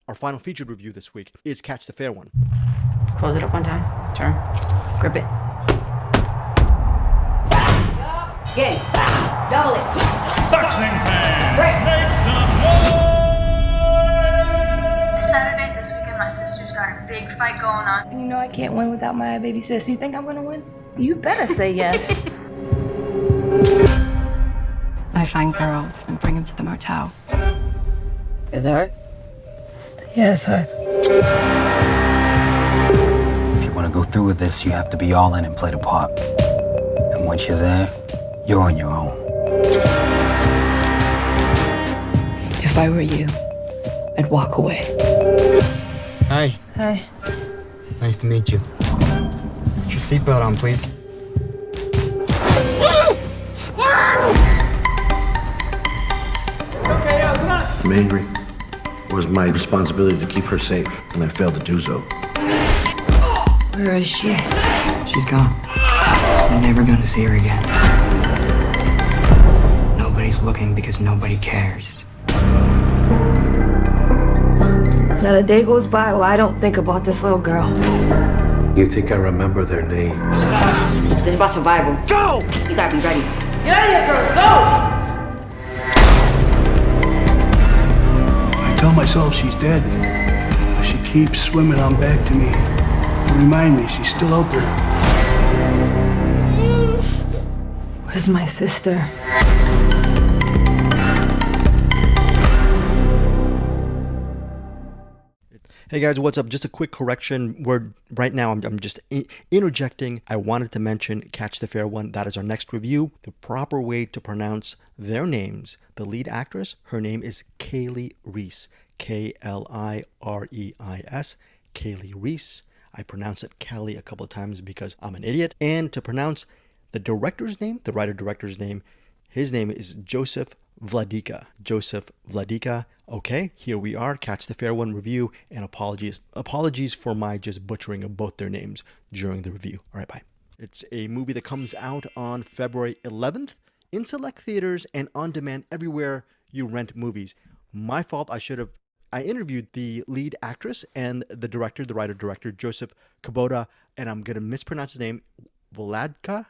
Our final featured review this week is Catch the Fair One. Close it up one time. Turn. Grip it. Get it. Double it. Boxing fans, Break. make some noise! Saturday this weekend, my sister's got a big fight going on. You know I can't win without my baby sis. You think I'm gonna win? You better say yes. I find girls and bring them to the motel. Is that her? Yes, sir. If you want to go through with this, you have to be all in and play the part. And once you're there, you're on your own. If I were you, I'd walk away. Hi, Hey. nice to meet you. Put your seatbelt on, please. I'm angry. It was my responsibility to keep her safe, and I failed to do so. Where is she? She's gone. You're never gonna see her again. Nobody's looking because nobody cares. Not a day goes by while I don't think about this little girl. You think I remember their names? This is about survival. Go! You gotta be ready. Get out of here, girls! Go! I tell myself she's dead, but she keeps swimming on back to me. To remind me she's still out there. Where's my sister? Hey guys, what's up? Just a quick correction. Right now I'm just interjecting. I wanted to mention Catch the Fair One. That is our next review. The proper way to pronounce their names. The lead actress, her name is KaliReis. KaliReis. KaliReis. I pronounce it Kali a couple of times because I'm an idiot. And to pronounce the director's name, the writer-director's name, his name is Josef Wladyka. Josef Wladyka. Okay, here we are. Catch the Fair One review, and apologies for my just butchering of both their names during the review. All right, bye. It's a movie that comes out on February 11th in select theaters and on demand everywhere you rent movies. My fault. I interviewed the lead actress and the director, the writer-director, Josef Kubota, and I'm gonna mispronounce his name, Vladee-ka.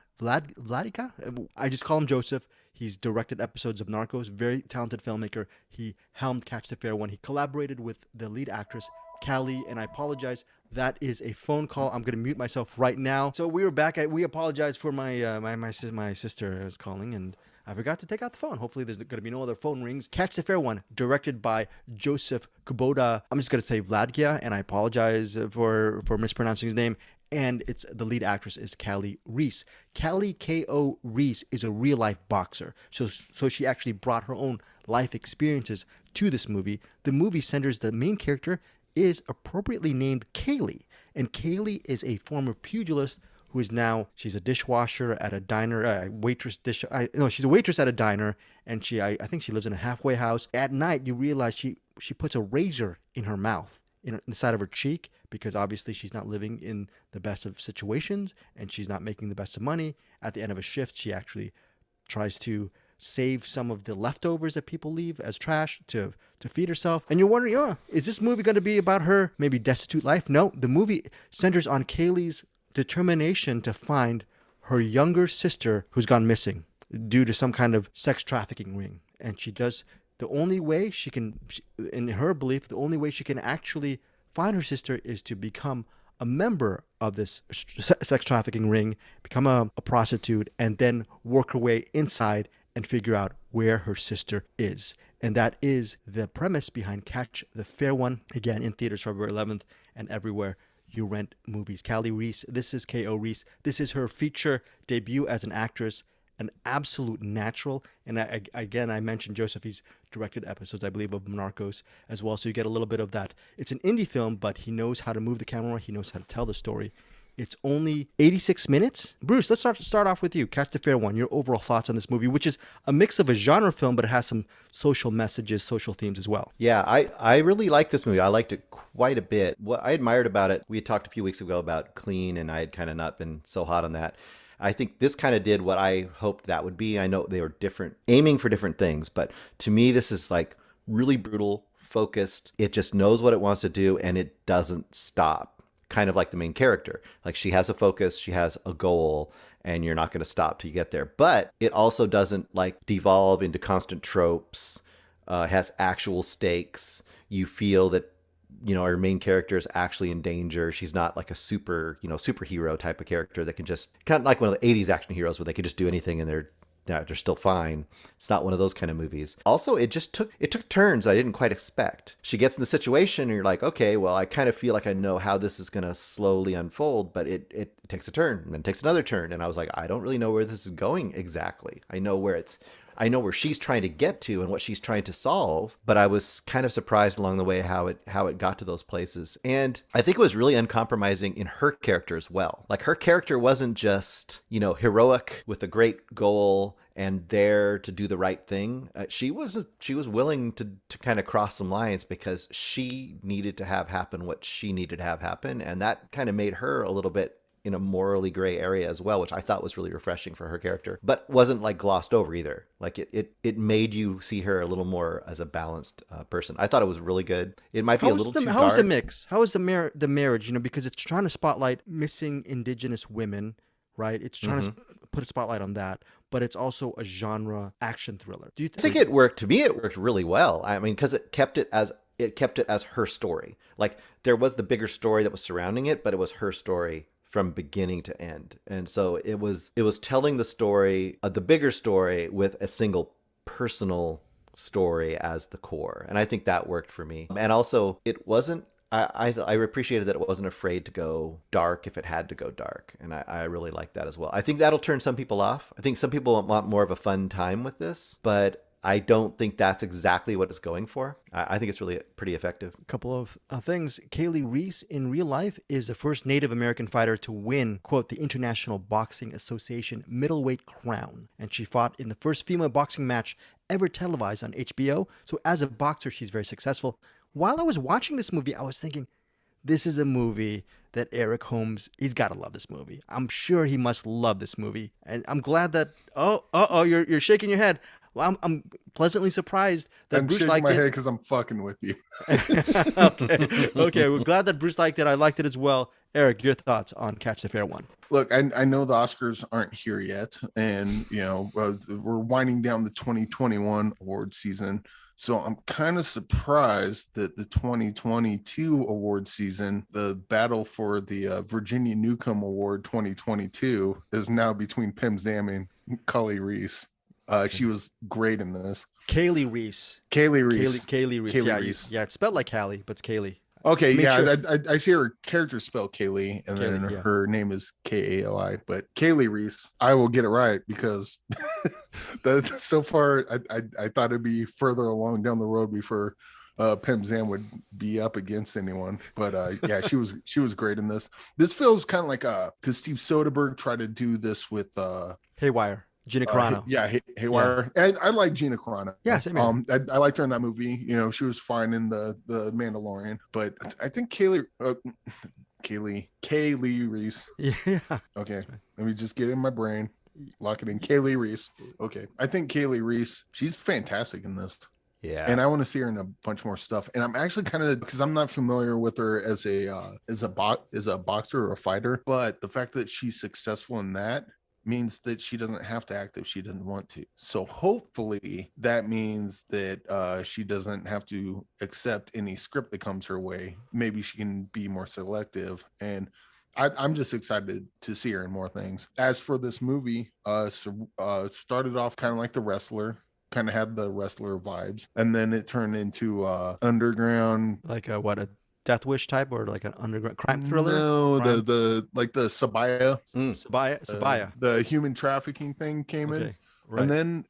I just call him Joseph. He's directed episodes of Narcos, very talented filmmaker. He helmed Catch the Fair One. He collaborated with the lead actress, Kali, and I apologize. That is a phone call. I'm going to mute myself right now. So we were back. We apologize for my sister is calling, and I forgot to take out the phone. Hopefully there's going to be no other phone rings. Catch the Fair One, directed by Josef Kubota. I'm just going to say Vladee-ka, and I apologize for mispronouncing his name. And it's the lead actress is KaliReis. Kali K.O Reis is a real-life boxer. So she actually brought her own life experiences to this movie. The movie centers the main character is appropriately named Kali. And Kali is a former pugilist who is now, she's a dishwasher at a diner, she's a waitress at a diner, and I think she lives in a halfway house. At night, you realize she puts a razor in her mouth, in the side of her cheek, because obviously she's not living in the best of situations and she's not making the best of money. At the end of a shift, she actually tries to save some of the leftovers that people leave as trash to feed herself. And you're wondering, is this movie going to be about her maybe destitute life? No, the movie centers on Kaylee's determination to find her younger sister who's gone missing due to some kind of sex trafficking ring. And she does the only way she can, in her belief, the only way she can actually find her sister is to become a member of this sex trafficking ring, become a prostitute, and then work her way inside and figure out where her sister is. And that is the premise behind Catch the Fair One, again in theaters February 11th and everywhere you rent movies. KaliReis, this is K.O. Reis. This is her feature debut as an actress, an absolute natural. And I mentioned Joseph, he's directed episodes, I believe, of Narcos as well. So you get a little bit of that. It's an indie film, but he knows how to move the camera. He knows how to tell the story. It's only 86 minutes. Bruce, let's start off with you. Catch the Fair One, your overall thoughts on this movie, which is a mix of a genre film, but it has some social messages, social themes as well. Yeah, I really like this movie. I liked it quite a bit. What I admired about it, we had talked a few weeks ago about Clean, and I had kind of not been so hot on that. I think this kind of did what I hoped that would be. I know they were different, aiming for different things, but to me, this is like really brutal, focused. It just knows what it wants to do and it doesn't stop. Kind of like the main character. Like she has a focus, she has a goal, and you're not going to stop till you get there. But it also doesn't like devolve into constant tropes. It has actual stakes. You feel that, you know, our main character is actually in danger. She's not like a superhero type of character that can just kind of like one of the 80s action heroes where they can just do anything and they're still fine. It's not one of those kind of movies. Also, it took turns I didn't quite expect. She gets in the situation and you're like, okay, well, I kind of feel like I know how this is going to slowly unfold, but it takes a turn and then takes another turn. And I was like, I don't really know where this is going exactly. I know where she's trying to get to and what she's trying to solve, but I was kind of surprised along the way how it got to those places. And I think it was really uncompromising in her character as well. Like her character wasn't just, you know, heroic with a great goal and there to do the right thing. She was willing to kind of cross some lines because she needed to have happen what she needed to have happen. And that kind of made her a little bit in a morally gray area as well, which I thought was really refreshing for her character, but wasn't like glossed over either. Like it made you see her a little more as a balanced person. I thought it was really good. It might be a little too dark. How is the mix? How is the marriage? You know, because it's trying to spotlight missing Indigenous women, right? It's trying to put a spotlight on that, but it's also a genre action thriller. Do you think it worked? To me, it worked really well. I mean, because it kept it as her story. Like there was the bigger story that was surrounding it, but it was her story from beginning to end. And so it was telling the story, the bigger story, with a single personal story as the core. And I think that worked for me. And also it wasn't, I appreciated that it wasn't afraid to go dark if it had to go dark. And I really like that as well. I think that'll turn some people off. I think some people want more of a fun time with this, but I don't think that's exactly what it's going for. I think it's really pretty effective. A couple of things. KaliReis in real life is the first Native American fighter to win, quote, the International Boxing Association middleweight crown. And she fought in the first female boxing match ever televised on HBO. So as a boxer, she's very successful. While I was watching this movie, I was thinking, this is a movie that Eric Holmes, he's got to love this movie. I'm sure he must love this movie. And I'm glad that, you're shaking your head. Well, I'm pleasantly surprised that Bruce liked it. I'm shaking my head because I'm fucking with you. Okay. We're glad that Bruce liked it. I liked it as well. Eric, your thoughts on Catch the Fair One? Look, I know the Oscars aren't here yet, and you know we're winding down the 2021 award season. So I'm kind of surprised that the 2022 award season, the battle for the Virginia Newcomb Award 2022, is now between Pim Zam and KaliReis. She was great in this. KaliReis. KaliReis. Yeah, it's spelled like Kali, but it's Kali. Okay, I see her character spelled Kaylee, and then her name is K-A-L-I, but KaliReis, I will get it right because so far I thought it'd be further along down the road before Pim Zam would be up against anyone. But yeah, she was great in this. This feels kind of like because Steve Soderbergh tried to do this with Haywire. Gina Carano. Haywire. Yeah. And I like Gina Carano. Yeah, same here. I liked her in that movie. You know, she was fine in the Mandalorian. But I think KaliReis. Yeah. Okay. Let me just get in my brain. Lock it in. KaliReis. Okay. I think KaliReis, she's fantastic in this. Yeah. And I want to see her in a bunch more stuff. And I'm actually kind of, because I'm not familiar with her as a boxer or a fighter, but the fact that she's successful in that means that she doesn't have to act if she doesn't want to. So hopefully that means that she doesn't have to accept any script that comes her way. Maybe she can be more selective. And I'm just excited to see her in more things. As for this movie, started off kind of like The Wrestler, kind of had the Wrestler vibes, and then it turned into underground, like a Death Wish type, or like an underground crime thriller? No, the Sabaya. Sabaya. The human trafficking thing came in. Right. And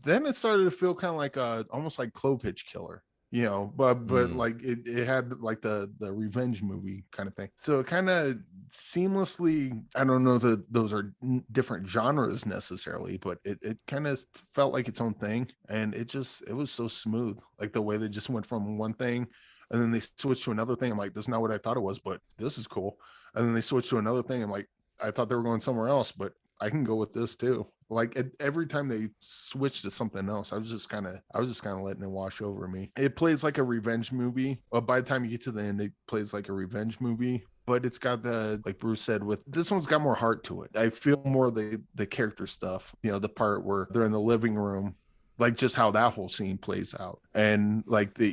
then it started to feel kind of like almost like Clove Hitch Killer, you know, but like it had like the revenge movie kind of thing. So it kind of seamlessly, I don't know that those are different genres necessarily, but it kind of felt like its own thing. And it was so smooth, like the way they just went from one thing and then they switched to another thing. I'm like, this is not what I thought it was, but this is cool. And then they switched to another thing. I'm like, I thought they were going somewhere else, but I can go with this too. Like every time they switch to something else, I was just kind of letting it wash over me. It plays like a revenge movie. But by the time you get to the end, it plays like a revenge movie. But it's got like Bruce said, with this one's got more heart to it. I feel more the character stuff, the part where they're in the living room, like just how that whole scene plays out. And like the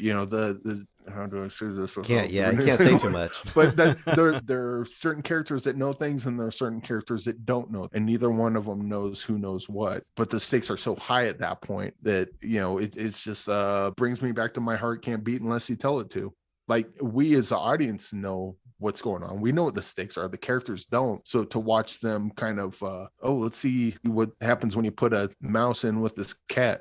how do I say this? You can't say too much. But there are certain characters that know things, and there are certain characters that don't know, and neither one of them knows who knows what. But the stakes are so high at that point that it's just brings me back to my heart can't beat unless you tell it to. Like, we as the audience know what's going on. We know what the stakes are. The characters don't. So to watch them kind of, let's see what happens when you put a mouse in with this cat.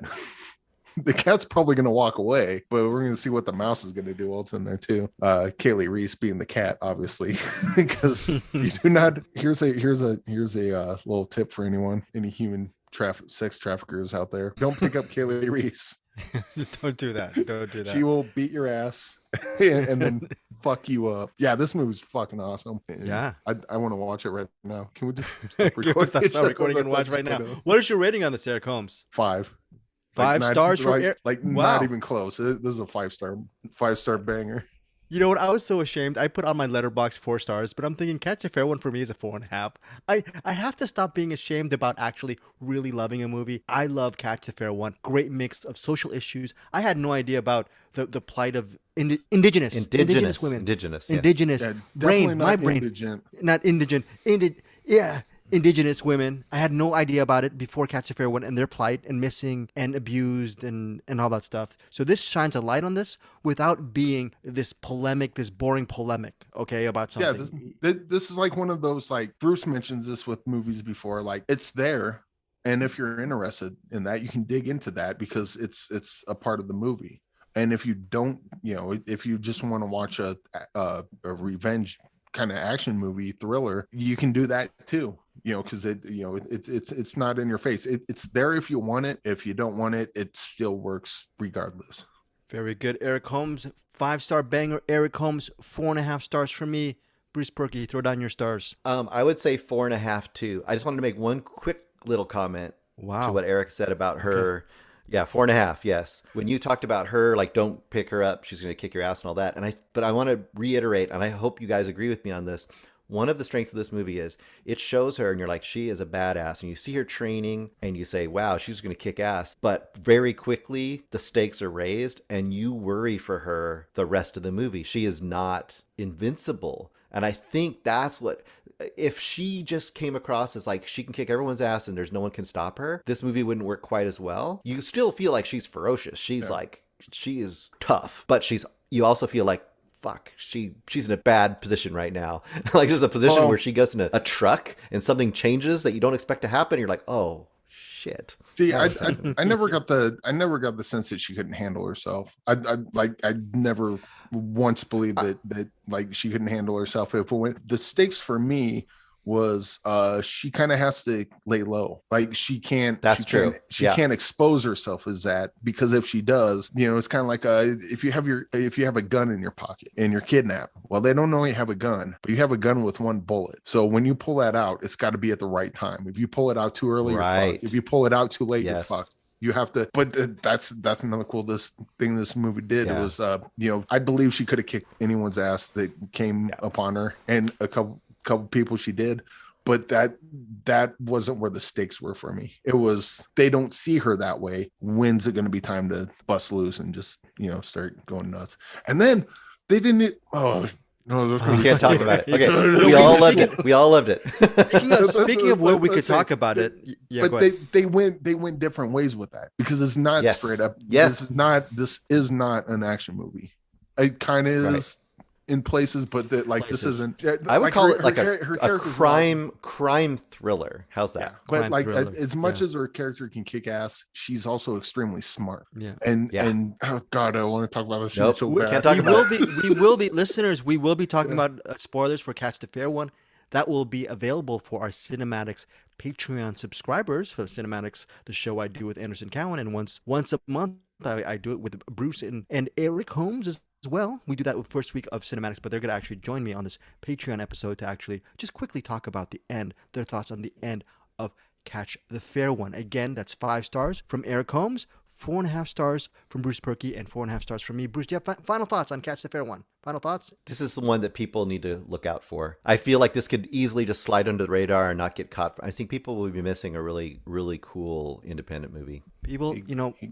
The cat's probably going to walk away, but we're going to see what the mouse is going to do while it's in there too. KaliReis being the cat, obviously, because you do not. Here's a little tip for any human sex traffickers out there: don't pick up KaliReis. Don't do that. Don't do that. She will beat your ass and then fuck you up. Yeah, this movie's fucking awesome. Yeah, I want to watch it right now. Can we just stop recording? Stop recording and watch right now. What is your rating on this, Eric Holmes? 5. Five stars from wow. Not even close. This is a 5-star banger. You know what? I was so ashamed. I put on my letterbox 4 stars, but I'm thinking Catch the Fair One for me is a 4.5. I have to stop being ashamed about actually really loving a movie. I love Catch the Fair One. Great mix of social issues. I had no idea about the plight of indigenous women. Indigenous. Yeah, brain. My brain. Indigent. Not indigent. Indigenous women. I had no idea about it before Catch the Fair One and their plight and missing and abused and all that stuff. So this shines a light on this without being this boring polemic, okay, about something. Yeah, this is like one of those, like Bruce mentions this with movies before, like it's there. And if you're interested in that, you can dig into that because it's a part of the movie. And if you don't, if you just want to watch a revenge kind of action movie thriller, you can do that too, because it's not in your face. It's there if you want it. If you don't want it, it still works regardless. Very good. Eric Holmes, 5-star banger. Eric Holmes, 4.5 stars from me. Bruce Purkey, throw down your stars. I would say 4.5 too. I just wanted to make one quick little comment to what Eric said about her. Okay. Yeah, 4.5. Yes. When you talked about her, like, don't pick her up, she's going to kick your ass and all that. But I want to reiterate, and I hope you guys agree with me on this. One of the strengths of this movie is it shows her and you're like, she is a badass. And you see her training and you say, wow, she's going to kick ass. But very quickly, the stakes are raised and you worry for her the rest of the movie. She is not invincible. And I think that's what, if she just came across as like she can kick everyone's ass and there's no one can stop her, this movie wouldn't work quite as well. You still feel like she's ferocious. She's like, she is tough, but you also feel like, fuck, she's in a bad position right now. Like there's a position where she gets in a truck and something changes that you don't expect to happen. You're like, oh shit. See, I never got the sense that she couldn't handle herself. I never once believed that like she couldn't handle herself. The stakes for me was she kind of has to lay low. Like she can't. That's true. She can't expose herself as that, because if she does, it's kind of like if you have a gun in your pocket and you're kidnapped. Well, they don't know you have a gun, but you have a gun with one bullet. So when you pull that out, it's got to be at the right time. If you pull it out too early, you're fucked. If you pull it out too late, you're fucked. You have to, but that's another cool thing this movie did. It was, I believe she could have kicked anyone's ass that came upon her, and a couple people she did, but that wasn't where the stakes were for me. It was, they don't see her that way. When's it going to be time to bust loose and just start going nuts? And then they didn't. Oh no, we can't talk about it. Okay, we all loved it. Speaking of where we could talk about it, but they went different ways with that, because it's not straight up. This is not an action movie. It kind of is in places, but this isn't. I would call it like a crime thriller. How's that? Yeah, but like as much as her character can kick ass, she's also extremely smart. Yeah, and oh god, I want to talk about it so bad. Can't talk about it. We will be listeners. We will be talking about spoilers for Catch the Fair One. That will be available for our Cinematics Patreon subscribers. For the Cinematics, the show I do with Anderson Cowan, and once a month I do it with Bruce and Eric Holmes as well. We do that with first week of Cinematics, but they're going to actually join me on this Patreon episode to actually just quickly talk about the end, their thoughts on the end of Catch the Fair One. Again, that's 5 stars from Eric Holmes, 4.5 stars from Bruce Purkey, and 4.5 stars from me. Bruce, do you have final thoughts on Catch the Fair One? Final thoughts? This is the one that people need to look out for. I feel like this could easily just slide under the radar and not get caught. I think people will be missing a really, really cool independent movie. People,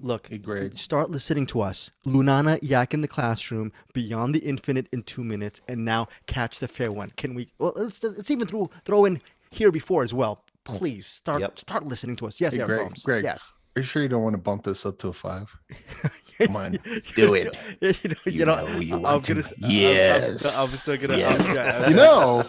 look, start listening to us. Lunana, Yak in the Classroom, Beyond the Infinite in 2 minutes, and now Catch the Fair One. Can we, well, let's even throw in Here Before as well. Please start listening to us. Yes, Eric Holmes. Greg, yes. Are you sure you don't want to bump this up to a 5? Come on, do it. You know, you want to. Yes. I'm still gonna. You know,